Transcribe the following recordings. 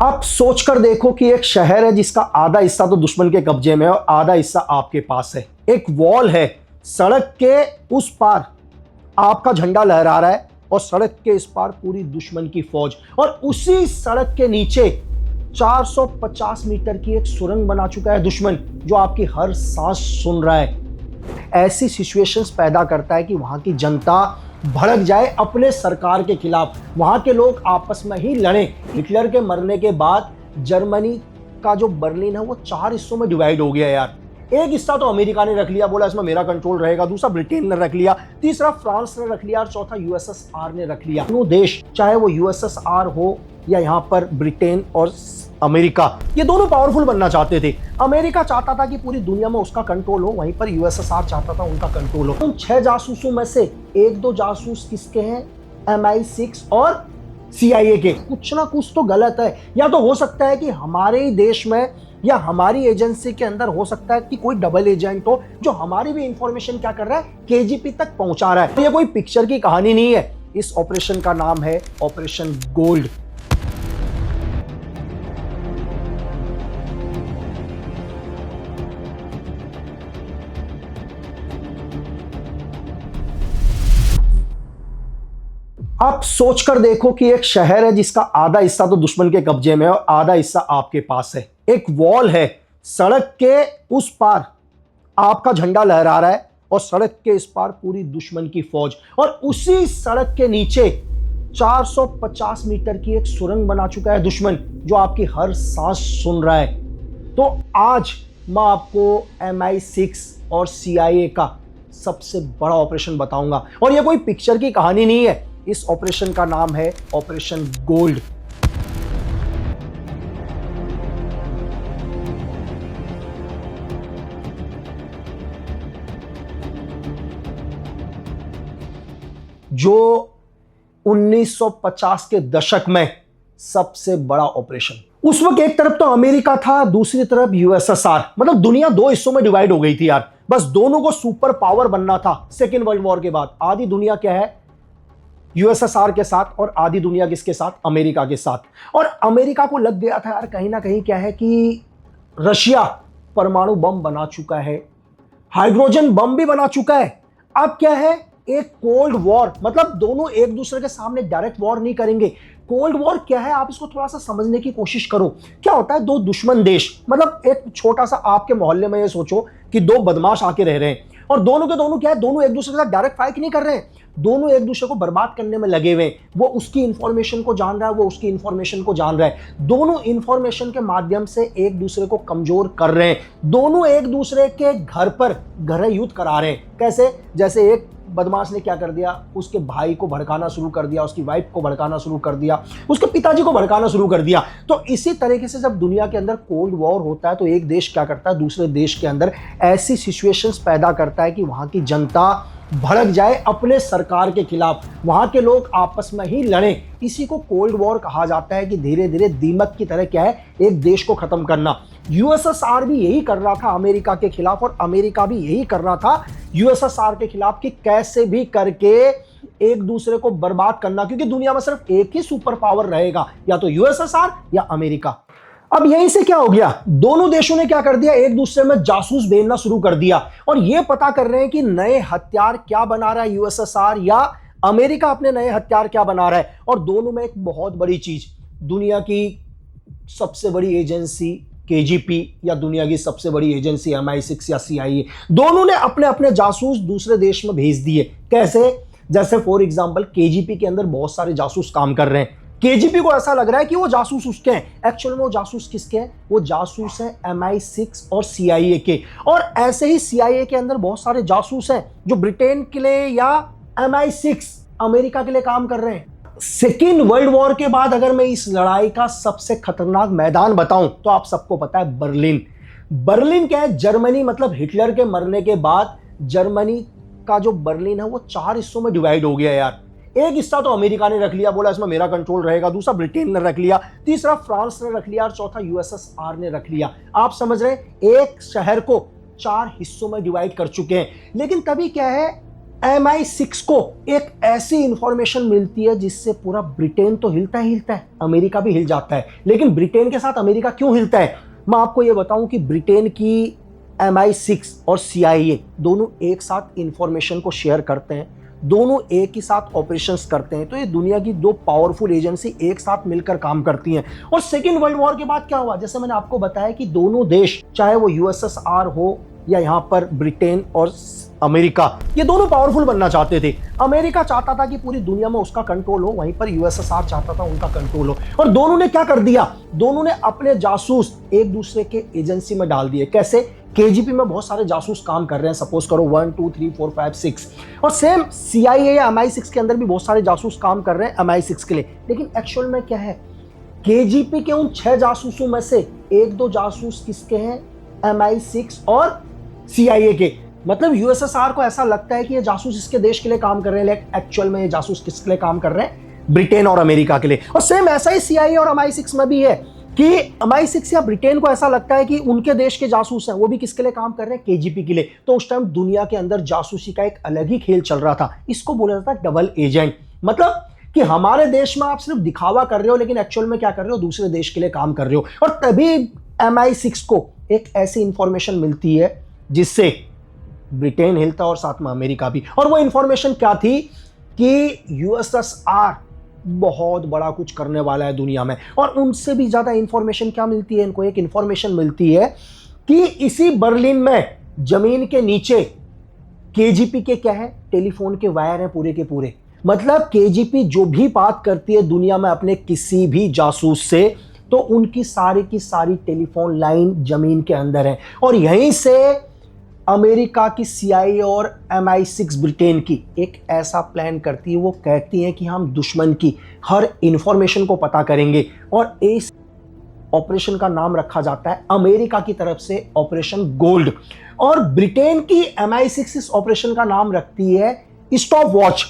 आप सोचकर देखो कि एक शहर है जिसका आधा हिस्सा तो दुश्मन के कब्जे में है और आधा हिस्सा आपके पास है। एक वॉल है, सड़क के उस पार आपका झंडा लहरा रहा है और सड़क के इस पार पूरी दुश्मन की फौज, और उसी सड़क के नीचे 450 मीटर की एक सुरंग बना चुका है दुश्मन, जो आपकी हर सांस सुन रहा है। ऐसी सिचुएशंस पैदा करता है कि वहां की जनता भड़क जाए अपने सरकार के खिलाफ, वहां के लोग आपस में ही लड़ें। हिटलर के मरने के बाद जर्मनी का जो बर्लिन है वो 4 हिस्सों में डिवाइड हो गया यार। एक हिस्सा तो अमेरिका ने रख लिया, बोला इसमें मेरा कंट्रोल रहेगा, दूसरा ब्रिटेन ने रख लिया, तीसरा फ्रांस ने रख लिया और चौथा यूएसएसआर ने रख लिया। दोनों देश, चाहे वो यूएसएसआर हो या यहाँ पर ब्रिटेन और अमेरिका, ये दोनों पावरफुल बनना चाहते थे। अमेरिका चाहता था कि पूरी दुनिया में उसका कंट्रोल हो, वहीं पर यूएसएसआर चाहता था उनका कंट्रोल हो। उन 6 जासूसों में से 1-2 जासूस किसके हैं? MI6 और CIA के। कुछ ना कुछ तो गलत है। या तो हो सकता है कि हमारे ही देश में या हमारी एजेंसी के अंदर हो सकता है कि कोई डबल एजेंट हो जो हमारी भी इंफॉर्मेशन क्या कर रहा है, KGP तक पहुंचा रहा है। तो ये कोई पिक्चर की कहानी नहीं है। इस ऑपरेशन का नाम है ऑपरेशन गोल्ड। आप सोचकर देखो कि एक शहर है जिसका आधा हिस्सा तो दुश्मन के कब्जे में है और आधा हिस्सा आपके पास है। एक वॉल है, सड़क के उस पार आपका झंडा लहरा रहा है और सड़क के इस पार पूरी दुश्मन की फौज, और उसी सड़क के नीचे 450 मीटर की एक सुरंग बना चुका है दुश्मन, जो आपकी हर सांस सुन रहा है। तो आज मैं आपको MI6 और CIA का सबसे बड़ा ऑपरेशन बताऊंगा, और यह कोई पिक्चर की कहानी नहीं है। इस ऑपरेशन का नाम है ऑपरेशन गोल्ड। जो 1950 के दशक में सबसे बड़ा ऑपरेशन। उस वक्त एक तरफ तो अमेरिका था, दूसरी तरफ USSR, मतलब दुनिया 2 हिस्सों में डिवाइड हो गई थी यार। बस दोनों को सुपर पावर बनना था सेकेंड वर्ल्ड वॉर के बाद। आधी दुनिया क्या है? USSR के साथ, और आधी दुनिया किसके साथ? अमेरिका के साथ। और अमेरिका को लग गया था यार कहीं ना कहीं क्या है कि रशिया परमाणु बम बना चुका है, हाइड्रोजन बम भी बना चुका है। अब क्या है? एक कोल्ड वॉर, मतलब दोनों एक दूसरे के सामने डायरेक्ट वॉर नहीं करेंगे। कोल्ड वॉर क्या है, आप इसको थोड़ा सा समझने की कोशिश करो। क्या होता है? 2 दुश्मन देश, मतलब एक छोटा सा आपके मोहल्ले में ये सोचो कि 2 बदमाश आके रह रहे हैं, और दोनों के दोनों क्या है, दोनों एक दूसरे के साथ डायरेक्ट फाइट नहीं कर रहे हैं, दोनों एक दूसरे को बर्बाद करने में लगे हुए हैं। वो उसकी इंफॉर्मेशन को जान रहा है, वो उसकी इंफॉर्मेशन को जान रहा है। दोनों इंफॉर्मेशन के माध्यम से एक दूसरे को कमजोर कर रहे हैं। दोनों एक दूसरे के घर पर गृह युद्ध करा रहे हैं। कैसे? जैसे एक बदमाश ने क्या कर दिया, उसके भाई को भड़काना शुरू कर दिया, उसकी वाइफ को भड़काना शुरू कर दिया, उसके पिताजी को भड़काना शुरू कर दिया। तो इसी तरीके से जब दुनिया के अंदर कोल्ड वॉर होता है तो एक देश क्या करता है, दूसरे देश के अंदर ऐसी सिचुएशंस पैदा करता है कि वहां की जनता भड़क जाए अपने सरकार के खिलाफ, वहां के लोग आपस में ही लड़ें। इसी को कोल्ड वॉर कहा जाता है कि धीरे धीरे दीमक की तरह क्या है, एक देश को खत्म करना। USSR भी यही कर रहा था अमेरिका के खिलाफ, और अमेरिका भी यही कर रहा था USSR के खिलाफ कि कैसे भी करके एक दूसरे को बर्बाद करना, क्योंकि दुनिया में सिर्फ एक ही सुपर पावर रहेगा, या तो USSR या अमेरिका। अब यहीं से क्या हो गया, दोनों देशों ने क्या कर दिया, एक दूसरे में जासूस भेजना शुरू कर दिया, और ये पता कर रहे हैं कि नए हथियार क्या बना रहा है USSR या अमेरिका अपने नए हथियार क्या बना रहा है। और दोनों में एक बहुत बड़ी चीज, दुनिया की सबसे बड़ी एजेंसी KGP या दुनिया की सबसे बड़ी एजेंसी MI6 या CIA, दोनों ने अपने अपने जासूस दूसरे देश में भेज दिए। कैसे? जैसे फॉर एग्जांपल KGP के अंदर बहुत सारे जासूस काम कर रहे हैं। KGP को ऐसा लग रहा है कि वो जासूस उसके हैं, एक्चुअल में वो जासूस किसके हैं? वो जासूस हैं MI6 और CIA के। और ऐसे ही CIA के अंदर बहुत सारे जासूस हैं जो ब्रिटेन के लिए या MI6 अमेरिका के लिए काम कर रहे हैं। सेकेंड वर्ल्ड वॉर के बाद अगर मैं इस लड़ाई का सबसे खतरनाक मैदान बताऊं तो आप सबको पता है बर्लिन। बर्लिन क्या है? जर्मनी, मतलब हिटलर के मरने के बाद जर्मनी का जो बर्लिन है वो 4 हिस्सों में डिवाइड हो गया यार। एक हिस्सा तो अमेरिका ने रख लिया, बोला इसमें मेरा कंट्रोल रहेगा, दूसरा ब्रिटेन ने रख लिया, तीसरा फ्रांस ने रख लिया और चौथा USSR ने रख लिया। आप समझ रहे हैं, एक शहर को 4 हिस्सों में डिवाइड कर चुके हैं। लेकिन तभी क्या है, MI6 को एक ऐसी इंफॉर्मेशन मिलती है जिससे पूरा ब्रिटेन तो हिलता ही हिलता है, अमेरिका भी हिल जाता है। लेकिन ब्रिटेन के साथ अमेरिका क्यों हिलता है, मैं आपको यह बताऊं कि ब्रिटेन की MI6 और CIA दोनों एक साथ इंफॉर्मेशन को शेयर करते हैं, दोनों एक ही साथ ऑपरेशंस करते हैं। तो ये दुनिया की दो पावरफुल एजेंसी एक साथ मिलकर काम करती हैं। और सेकेंड वर्ल्ड वॉर के बाद क्या हुआ, जैसे मैंने आपको बताया कि दोनों देश, चाहे वो USSR हो या यहां पर ब्रिटेन और अमेरिका, ये दोनों पावरफुल बनना चाहते थे। अमेरिका चाहता था कि पूरी दुनिया में उसका कंट्रोल हो, वहीं पर USSR चाहता था उनका कंट्रोल हो। और दोनों ने क्या कर दिया, दोनों ने अपने जासूस एक दूसरे के एजेंसी में डाल दिए। कैसे, KGB में बहुत सारे जासूस काम कर रहे हैं, सपोज करो 1 2 3 4 5 6, और सेम CIA या MI6 के अंदर भी बहुत सारे जासूस काम कर रहे हैं MI6 के लिए। लेकिन एक्चुअल में क्या है, KGB के उन 6 जासूसों में से 1-2 जासूस किसके हैं, MI6 और CIA के। मतलब USSR को ऐसा लगता है कि ये जासूस इसके देश के लिए काम कर रहे हैं, लेकिन एक्चुअल में ये जासूस किसके लिए काम कर रहे हैं, ब्रिटेन और अमेरिका के लिए। और सेम ऐसा ही CIA और MI6 में भी है कि MI6 या ब्रिटेन को ऐसा लगता है कि उनके देश के जासूस हैं, वो भी किसके लिए काम कर रहे हैं, KGB के लिए। तो उस टाइम दुनिया के अंदर जासूसी का एक अलग ही खेल चल रहा था। इसको बोला जाता है डबल एजेंट। मतलब कि हमारे देश में आप सिर्फ दिखावा कर रहे हो, लेकिन एक्चुअल में क्या कर रहे हो, दूसरे देश के लिए काम कर रहे हो। और तभी MI6 को एक ऐसी इंफॉर्मेशन मिलती है जिससे ब्रिटेन हिलता और साथ में अमेरिका भी। और वो इंफॉर्मेशन क्या थी कि USSR बहुत बड़ा कुछ करने वाला है दुनिया में। और उनसे भी ज्यादा इंफॉर्मेशन क्या मिलती है इनको, एक इंफॉर्मेशन मिलती है कि इसी बर्लिन में जमीन के नीचे KGB के क्या है, टेलीफोन के वायर हैं पूरे के पूरे। मतलब KGB जो भी बात करती है दुनिया में अपने किसी भी जासूस से, तो उनकी सारी की सारी टेलीफोन लाइन जमीन के अंदर है। और यहीं से अमेरिका की CIA और MI6 ब्रिटेन की एक ऐसा प्लान करती है, वो कहती है कि हम दुश्मन की हर इंफॉर्मेशन को पता करेंगे। और इस ऑपरेशन का नाम रखा जाता है अमेरिका की तरफ से ऑपरेशन गोल्ड, और ब्रिटेन की MI6 इस ऑपरेशन का नाम रखती है स्टॉप वॉच।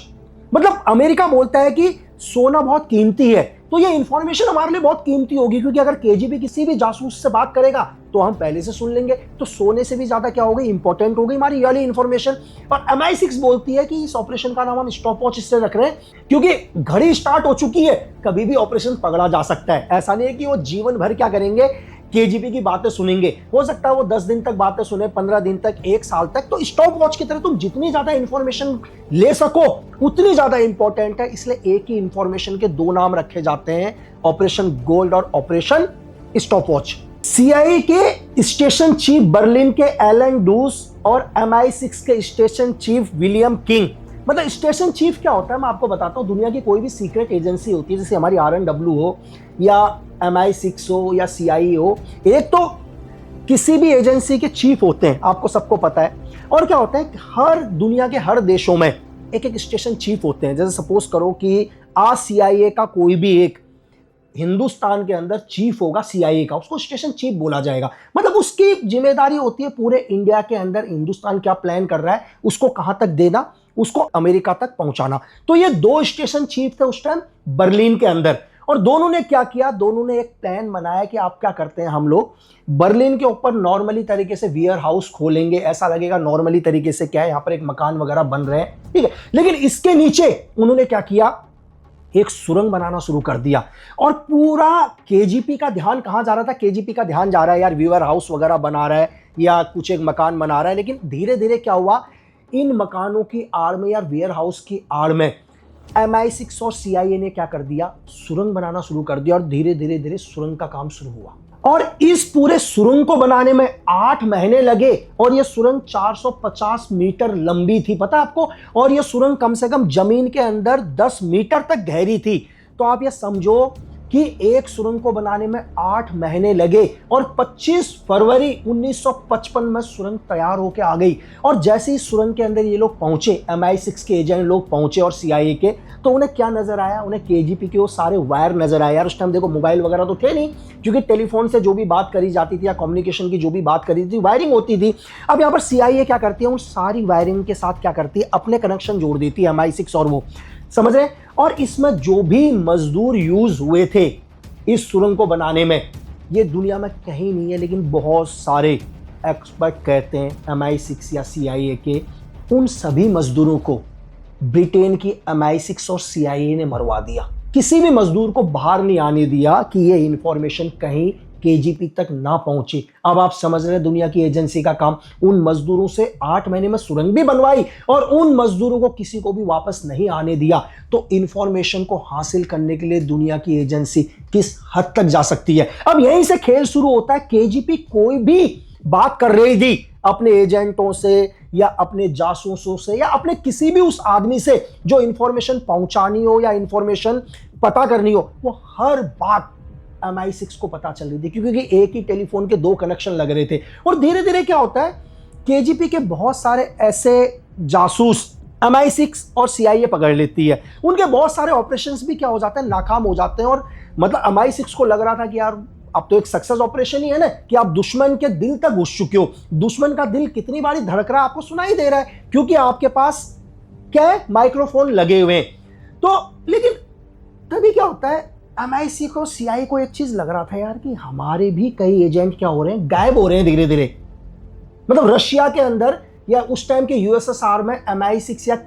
मतलब अमेरिका बोलता है कि सोना बहुत कीमती है, तो ये इंफॉर्मेशन हमारे लिए बहुत कीमती होगी, क्योंकि अगर KGB किसी भी जासूस से बात करेगा तो हम पहले से सुन लेंगे, तो सोने से भी ज्यादा क्या होगी, इंपॉर्टेंट होगी हमारी ये वाली इंफॉर्मेशन। और MI6 बोलती है कि इस ऑपरेशन का नाम हम स्टॉप वॉच इससे रख रहे हैं क्योंकि घड़ी स्टार्ट हो चुकी है, कभी भी ऑपरेशन पकड़ा जा सकता है। ऐसा नहीं है कि वो जीवन भर क्या करेंगे, KGB की बातें सुनेंगे। हो सकता है वो 10 दिन तक बातें सुने, 15 दिन तक, 1 साल तक। तो स्टॉप वॉच की तरह तुम जितनी ज्यादा इंफॉर्मेशन ले सको उतनी ज्यादा इंपॉर्टेंट है, इसलिए एक ही इंफॉर्मेशन के 2 नाम रखे जाते हैं, ऑपरेशन गोल्ड और ऑपरेशन स्टॉप वॉच। CIA के स्टेशन चीफ बर्लिन के एलन डूस और MI6 के स्टेशन चीफ विलियम किंग। मतलब स्टेशन चीफ क्या होता है मैं आपको बताता हूँ। दुनिया की कोई भी सीक्रेट एजेंसी होती है, जैसे हमारी RNW हो या MI6 हो या CIA हो, एक तो किसी भी एजेंसी के चीफ होते हैं, आपको सबको पता है। और क्या होता है कि हर दुनिया के हर देशों में एक एक स्टेशन चीफ होते हैं। जैसे सपोज करो कि आज CIA का कोई भी एक हिंदुस्तान के अंदर चीफ होगा CIA का, उसको स्टेशन चीफ बोला जाएगा। मतलब उसकी जिम्मेदारी होती है पूरे इंडिया के अंदर हिंदुस्तान क्या प्लान कर रहा है उसको कहां तक देना, उसको अमेरिका तक पहुंचाना। तो ये 2 स्टेशन चीफ थे उस टाइम बर्लिन के अंदर। और दोनों ने क्या किया, दोनों ने एक प्लान बनाया कि आप क्या करते हैं, हम लोग बर्लिन के ऊपर नॉर्मली तरीके से वेयर हाउस खोलेंगे, ऐसा लगेगा नॉर्मली तरीके से क्या है यहाँ पर एक मकान वगैरह बन रहे हैं, ठीक है। लेकिन इसके नीचे उन्होंने क्या किया, एक सुरंग बनाना शुरू कर दिया। और पूरा KGB का ध्यान कहां जा रहा था, KGB का ध्यान जा रहा है यार वेयर हाउस वगैरह बना रहा है या कुछ एक मकान बना रहा है। लेकिन धीरे धीरे क्या हुआ, इन मकानों की आड़ में या वेयर हाउस की आड़ में MI6 और CIA ने क्या कर दिया, सुरंग बनाना शुरू कर दिया। और धीरे धीरे धीरे सुरंग का काम शुरू हुआ। और इस पूरे सुरंग को बनाने में 8 महीने लगे। और यह सुरंग 450 मीटर लंबी थी, पता है आपको। और यह सुरंग कम से कम जमीन के अंदर 10 मीटर तक गहरी थी। तो आप यह समझो कि एक सुरंग को बनाने में 8 महीने लगे। और 25 फरवरी 1955 में सुरंग तैयार होकर आ गई। और जैसे ही सुरंग के अंदर ये लोग पहुंचे, MI6 के एजेंट लोग पहुंचे और CIA के, तो उन्हें क्या नजर आया, उन्हें KGB के वो सारे वायर नजर आए। यार उस टाइम देखो मोबाइल वगैरह तो थे नहीं, क्योंकि टेलीफोन से जो भी बात करी जाती थी या कम्युनिकेशन की जो भी बात करी थी वायरिंग होती थी। अब यहाँ पर CIA क्या करती है, उन सारी वायरिंग के साथ क्या करती है, अपने कनेक्शन जोड़ देती है MI6 और वो, समझ रहे। और इसमें जो भी मजदूर यूज हुए थे इस सुरंग को बनाने में, ये दुनिया में कहीं नहीं है, लेकिन बहुत सारे एक्सपर्ट कहते हैं MI6 या CIA के उन सभी मजदूरों को ब्रिटेन की MI6 और CIA ने मरवा दिया। किसी भी मजदूर को बाहर नहीं आने दिया कि ये इंफॉर्मेशन कहीं KGP तक ना पहुंचे। अब आप समझ रहे हैं दुनिया की एजेंसी का काम। उन मजदूरों से 8 महीने में सुरंग भी बनवाई और उन मजदूरों को किसी को भी वापस नहीं आने दिया। तो इंफॉर्मेशन को हासिल करने के लिए दुनिया की एजेंसी किस हद तक जा सकती है। अब यहीं से खेल शुरू होता है। KGP कोई भी बात कर रही थी अपने एजेंटों से या अपने जासूसों से या अपने किसी भी उस आदमी से जो इंफॉर्मेशन पहुंचानी हो या इंफॉर्मेशन पता करनी हो, वो हर बात MI6 को पता चल रही थी, क्योंकि एक ही टेलीफोन के 2 कनेक्शन लग रहे थे। और धीरे धीरे क्या होता है, KGP के बहुत सारे ऐसे जासूस MI6 और CIA पकड़ लेती है। उनके बहुत सारे ऑपरेशंस भी क्या हो जाते हैं, नाकाम हो जाते हैं। और मतलब MI6 को लग रहा था कि यार अब तो एक सक्सेस ऑपरेशन ही है ना, कि आप दुश्मन के दिल तक घुस चुके हो। दुश्मन का दिल कितनी बारी धड़क रहा है आपको सुनाई दे रहा है, क्योंकि आपके पास क्या है, माइक्रोफोन लगे हुए हैं। तो लेकिन तभी क्या होता है, MI6 को CIA को एक चीज लग रहा था यार कि हमारे भी कई एजेंट क्या हो रहे हैं, गायब हो रहे हैं धीरे धीरे। मतलब रशिया के अंदर या उस टाइम के USSR में MI6 या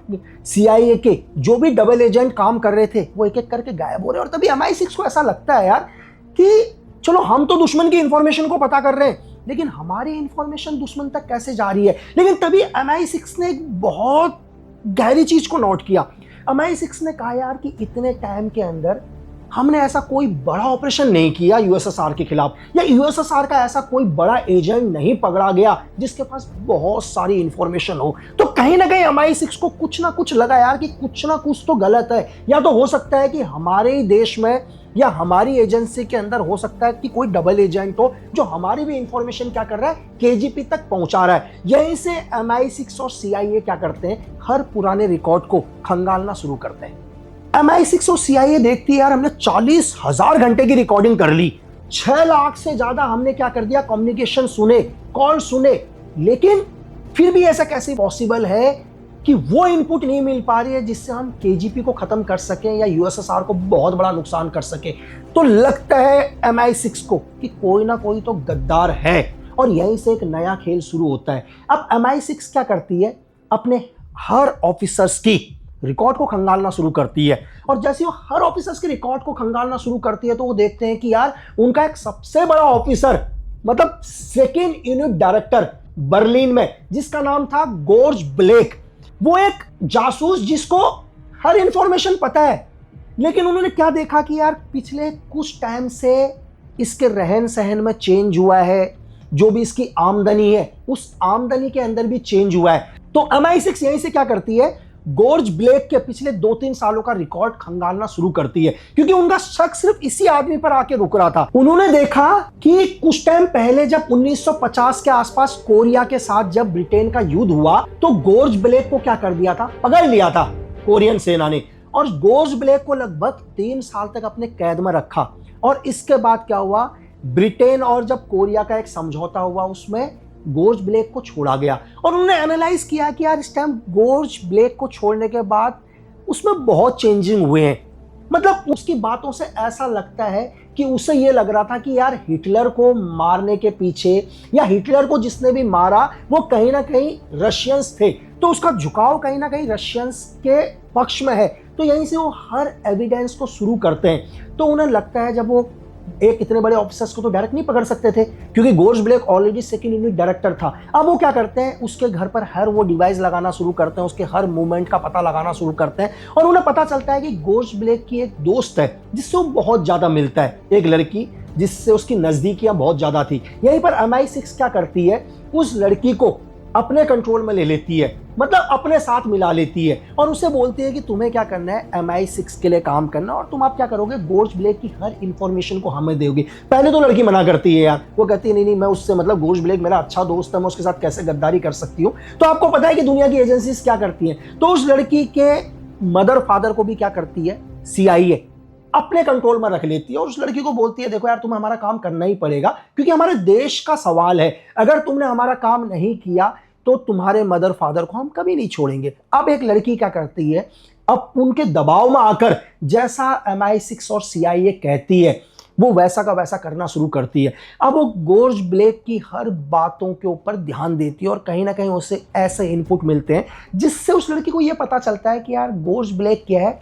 CIA के जो भी डबल एजेंट काम कर रहे थे वो एक एक करके गायब हो रहे हैं। और तभी MI6 को ऐसा लगता है यार कि चलो हम तो दुश्मन की इंफॉर्मेशन को पता कर रहे हैं, लेकिन हमारी इंफॉर्मेशन दुश्मन तक कैसे जा रही है। लेकिन तभी MI6 ने एक बहुत गहरी चीज को नोट किया। MI6 ने कहा यार कि इतने टाइम के अंदर हमने ऐसा कोई बड़ा ऑपरेशन नहीं किया USSR के खिलाफ, या USSR का ऐसा कोई बड़ा एजेंट नहीं पकड़ा गया जिसके पास बहुत सारी इंफॉर्मेशन हो। तो कहीं ना कहीं MI6 को कुछ ना कुछ लगा यार कि कुछ ना कुछ तो गलत है। या तो हो सकता है कि हमारे ही देश में या हमारी एजेंसी के अंदर हो सकता है कि कोई डबल एजेंट हो जो हमारी भी इंफॉर्मेशन क्या कर रहा है, KGP तक पहुंचा रहा है। यहीं से MI6 और CIA क्या करते हैं, हर पुराने रिकॉर्ड को खंगालना शुरू करते हैं। MI6 और CIA देखती है यार हमने 40,000 घंटे की रिकॉर्डिंग कर ली, 6 लाख से ज्यादा हमने क्या कर दिया, कम्युनिकेशन सुने, कॉल सुने, लेकिन फिर भी ऐसा कैसे पॉसिबल है कि वो इनपुट नहीं मिल पा रही है जिससे हम KGP को खत्म कर सकें या USSR को बहुत बड़ा नुकसान कर सके। तो लगता है MI6 को कि कोई ना कोई तो गद्दार है, और यहीं से एक नया खेल शुरू होता है। अब MI6 क्या करती है, अपने हर ऑफिसर्स की रिकॉर्ड को खंगालना शुरू करती है। और जैसे वो हर ऑफिसर्स के रिकॉर्ड को खंगालना शुरू करती है तो वो देखते हैं कि यार उनका एक सबसे बड़ा ऑफिसर, मतलब सेकेंड यूनिट डायरेक्टर बर्लिन में, जिसका नाम था गॉर्ज ब्लेक, वो एक जासूस जिसको हर इंफॉर्मेशन पता है। लेकिन उन्होंने क्या देखा कि यार पिछले कुछ टाइम से इसके रहन सहन में चेंज हुआ है, जो भी इसकी आमदनी है उस आमदनी के अंदर भी चेंज हुआ है। तो MI6 यहीं से क्या करती है, गॉर्ज ब्लेक के पिछले 2-3 सालों का रिकॉर्ड खंगालना शुरू करती है, क्योंकि उनका शक सिर्फ इसी आदमी पर आके रुक रहा था। उन्होंने देखा कि कुछ टाइम पहले जब 1950 के आसपास कोरिया के साथ जब ब्रिटेन का युद्ध हुआ तो गॉर्ज ब्लेक को क्या कर दिया था, पकड़ लिया था कोरियन सेना ने, और गॉर्ज ब्लेक को लगभग 3 साल तक अपने कैद में रखा। और इसके बाद क्या हुआ, ब्रिटेन और जब कोरिया का एक समझौता हुआ उसमें गॉर्ज ब्लेक को छोड़ा गया। और उन्होंने एनालाइज किया कि यार इस टाइम गॉर्ज ब्लेक को छोड़ने के बाद उसमें बहुत चेंजिंग हुए हैं। मतलब उसकी बातों से ऐसा लगता है कि उसे ये लग रहा था कि यार हिटलर को मारने के पीछे या हिटलर को जिसने भी मारा वो कहीं ना कहीं रशियंस थे, तो उसका झुकाव कहीं ना कहीं रशियंस के पक्ष में है। तो यहीं से वो हर एविडेंस को शुरू करते हैं। तो उन्हें लगता है, जब वो एक इतने बड़े ऑफिसर्स को तो डायरेक्ट नहीं पकड़ सकते थे क्योंकि George Blake already second unit director था। अब वो क्या करते हैं, उसके घर पर हर वो डिवाइस लगाना शुरू करते हैं, उसके हर मूवमेंट का पता लगाना शुरू करते हैं। और उन्हें पता चलता है कि गॉर्ज ब्लेक की एक दोस्त है जिससे वो बहुत ज्यादा मिलता है, एक लड़की जिससे उसकी नजदीकियां बहुत ज्यादा थी। यहीं पर MI6 क्या करती है, उस लड़की को अपने कंट्रोल में ले लेती है, मतलब अपने साथ मिला लेती है, और उसे बोलती है कि तुम्हें क्या करना है, MI6 के लिए काम करना, और तुम आप क्या करोगे, गॉर्ज ब्लेक की हर इंफॉर्मेशन को हमें दोगे। पहले तो लड़की मना करती है यार, वो कहती है नहीं मैं उससे, मतलब गॉर्ज ब्लेक मेरा अच्छा दोस्त है, मैं उसके साथ कैसे गद्दारी कर सकती हूँ। तो आपको पता है कि दुनिया की एजेंसीज क्या करती हैं, तो उस लड़की के मदर फादर को भी क्या करती है, CIA अपने कंट्रोल में रख लेती है, और उस लड़की को बोलती है देखो यार तुम्हें हमारा काम करना ही पड़ेगा क्योंकि हमारे देश का सवाल है, अगर तुमने हमारा काम नहीं किया तो तुम्हारे मदर फादर को हम कभी नहीं छोड़ेंगे। अब एक लड़की क्या करती है, अब उनके दबाव में आकर, जैसा MI6 और CIA कहती है, वो वैसा का वैसा करना शुरू करती है। अब वो गोर्ज ब्लेक की हर बातों के ऊपर ध्यान देती है और कहीं ना कहीं उसे ऐसे इनपुट मिलते हैं जिससे उस लड़की को ये पता चलता है कि यार गोर्ज ब्लेक क्या है,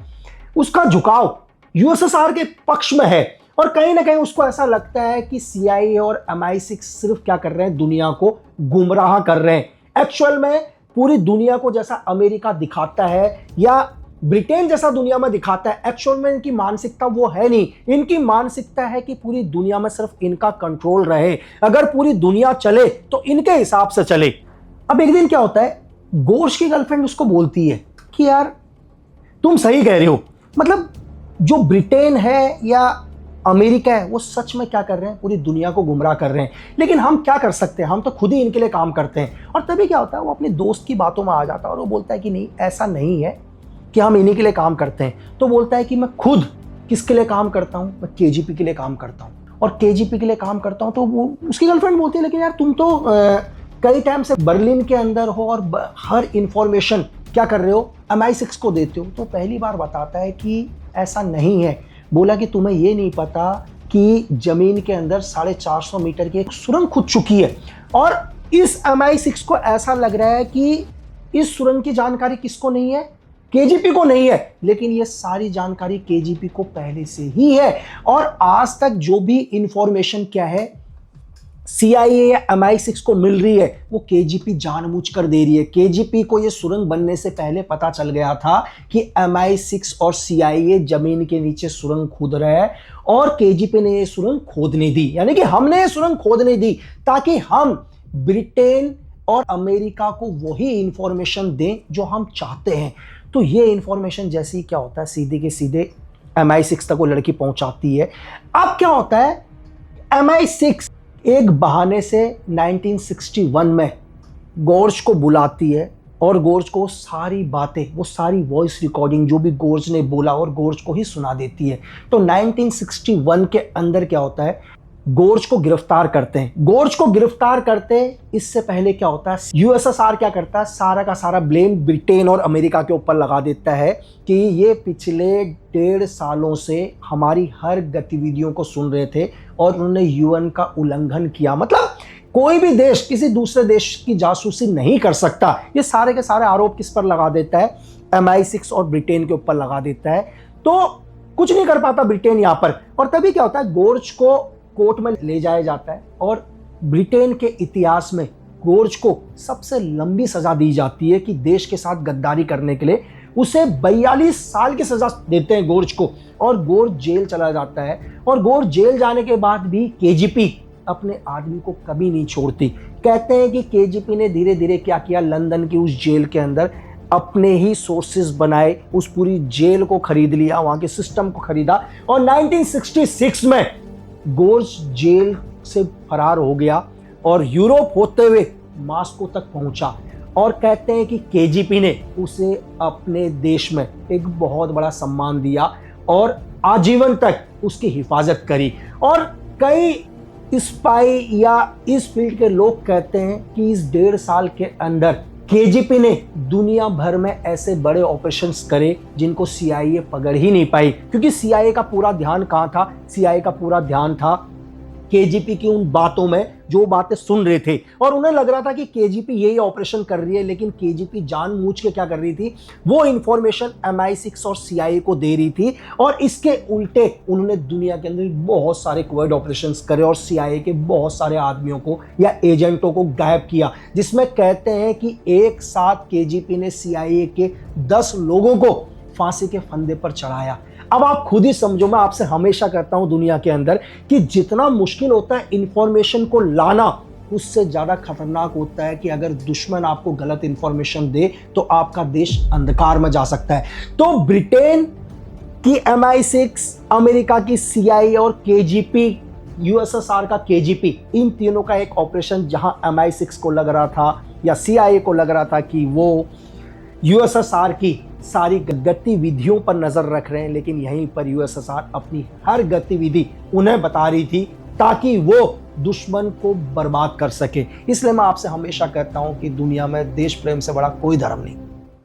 उसका झुकाव यूएसएसआर के पक्ष में है और कहीं ना कहीं उसको ऐसा लगता है कि सीआईए और MI6 सिर्फ क्या कर रहे हैं, दुनिया को गुमराह कर रहे हैं। एक्चुअल में पूरी दुनिया को जैसा अमेरिका दिखाता है या ब्रिटेन जैसा दुनिया में दिखाता है, एक्चुअल में इनकी मानसिकता वो है नहीं। इनकी मानसिकता है कि पूरी दुनिया में सिर्फ इनका कंट्रोल रहे, अगर पूरी दुनिया चले तो इनके हिसाब से चले। अब एक दिन क्या होता है, गोर्ज की गर्लफ्रेंड उसको बोलती है कि यार तुम सही कह रहे हो, मतलब जो ब्रिटेन है या अमेरिका है वो सच में क्या कर रहे हैं, पूरी दुनिया को गुमराह कर रहे हैं, लेकिन हम क्या कर सकते हैं, हम तो खुद ही इनके लिए काम करते हैं। और तभी क्या होता है, वो अपने दोस्त की बातों में आ जाता है और वो बोलता है कि नहीं, ऐसा नहीं है कि हम इन्हीं के लिए काम करते हैं। तो बोलता है कि मैं खुद किसके लिए काम करता हूँ, मैं KGP के लिए काम करता हूँ और KGP के लिए काम करता हूँ। तो वो उसकी गर्लफ्रेंड बोलती है लेकिन यार तुम तो कई टाइम से बर्लिन के अंदर हो और हर इंफॉर्मेशन क्या कर रहे हो, MI6 को देते हो। तो पहली बार बताता है कि ऐसा नहीं है। बोला कि तुम्हें ये नहीं पता कि जमीन के अंदर 450 मीटर की एक सुरंग खुद चुकी है और इस MI6 को ऐसा लग रहा है कि इस सुरंग की जानकारी किसको नहीं है, KGP को नहीं है, लेकिन ये सारी जानकारी KGP को पहले से ही है। और आज तक जो भी इंफॉर्मेशन क्या है CIA या MI6 को मिल रही है वो KGP जानबूझकर दे रही है। KGP को ये सुरंग बनने से पहले पता चल गया था कि MI6 और CIA जमीन के नीचे सुरंग खोद रहा है और KGP ने ये सुरंग खोदने दी, यानी कि हमने ये सुरंग खोदने दी ताकि हम ब्रिटेन और अमेरिका को वही इंफॉर्मेशन दें जो हम चाहते हैं। तो ये इंफॉर्मेशन जैसे ही क्या होता है, सीधे के सीधे MI6 तक वो लड़की पहुंचाती है। अब क्या होता है, MI6 एक बहाने से 1961 में गोर्ज को बुलाती है और गोर्ज को सारी बातें, वो सारी वॉइस रिकॉर्डिंग जो भी गोर्ज ने बोला और गोर्ज को ही सुना देती है। तो 1961 के अंदर क्या होता है, गोर्ज को गिरफ्तार करते हैं। गोर्ज को गिरफ्तार करते इससे पहले क्या होता है, यूएसएसआर क्या करता है, सारा का सारा ब्लेम ब्रिटेन और अमेरिका के ऊपर लगा देता है कि ये पिछले 1.5 सालों से हमारी हर गतिविधियों को सुन रहे थे और उन्होंने UN का उल्लंघन किया। मतलब कोई भी देश किसी दूसरे देश की जासूसी नहीं कर सकता। ये सारे के सारे आरोप किस पर लगा देता है, MI6 और ब्रिटेन के ऊपर लगा देता है। तो कुछ नहीं कर पाता ब्रिटेन यहाँ पर। और तभी क्या होता है, गोर्ज को कोर्ट में ले जाया जाता है और ब्रिटेन के इतिहास में गोर्ज को सबसे लंबी सजा दी जाती है कि देश के साथ गद्दारी करने के लिए उसे 42 साल की सजा देते हैं गोर्ज को और गोर्ज जेल चला जाता है। और गोर्ज जेल जाने के बाद भी KGP अपने आदमी को कभी नहीं छोड़ती। कहते हैं कि KGP ने धीरे धीरे क्या किया, लंदन की उस जेल के अंदर अपने ही सोर्सेज बनाए, उस पूरी जेल को खरीद लिया, वहां के सिस्टम को खरीदा और 1966 में गोर्ज जेल से फरार हो गया और यूरोप होते हुए मास्को तक पहुंचा। और कहते हैं कि KGP ने उसे अपने देश में एक बहुत बड़ा सम्मान दिया और आजीवन तक उसकी हिफाजत करी। और कई स्पाई या इस फील्ड के लोग कहते हैं कि इस 1.5 साल के अंदर KGP ने दुनिया भर में ऐसे बड़े ऑपरेशंस करे जिनको CIA पकड़ ही नहीं पाई, क्योंकि CIA का पूरा ध्यान कहाँ था, CIA का पूरा ध्यान था KGP की उन बातों में जो बातें सुन रहे थे। और उन्हें लग रहा था कि KGP यही ऑपरेशन कर रही है, लेकिन KGP जानबूझ के क्या कर रही थी, वो इंफॉर्मेशन MI6 और CIA को दे रही थी। और इसके उल्टे उन्होंने दुनिया के अंदर बहुत सारे कोवर्ट ऑपरेशंस करे और CIA के बहुत सारे आदमियों को या एजेंटों को गायब किया, जिसमें कहते हैं कि एक साथ KGP ने CIA के 10 लोगों को फांसी के फंदे पर चढ़ाया। अब आप खुद ही समझो, मैं आपसे हमेशा कहता हूं दुनिया के अंदर कि जितना मुश्किल होता है इंफॉर्मेशन को लाना, उससे ज्यादा खतरनाक होता है कि अगर दुश्मन आपको गलत इंफॉर्मेशन दे तो आपका देश अंधकार में जा सकता है। तो ब्रिटेन की MI6, अमेरिका की CIA और KGP, USSR का KGP, इन तीनों का एक ऑपरेशन जहां MI6 को लग रहा था या CIA को लग रहा था कि वो USSR की सारी गतिविधियों पर नजर रख रहे हैं, लेकिन यहीं पर USSR अपनी हर गतिविधि उन्हें बता रही थी ताकि वो दुश्मन को बर्बाद कर सके। इसलिए मैं आपसे हमेशा कहता हूं कि दुनिया में देश प्रेम से बड़ा कोई धर्म नहीं।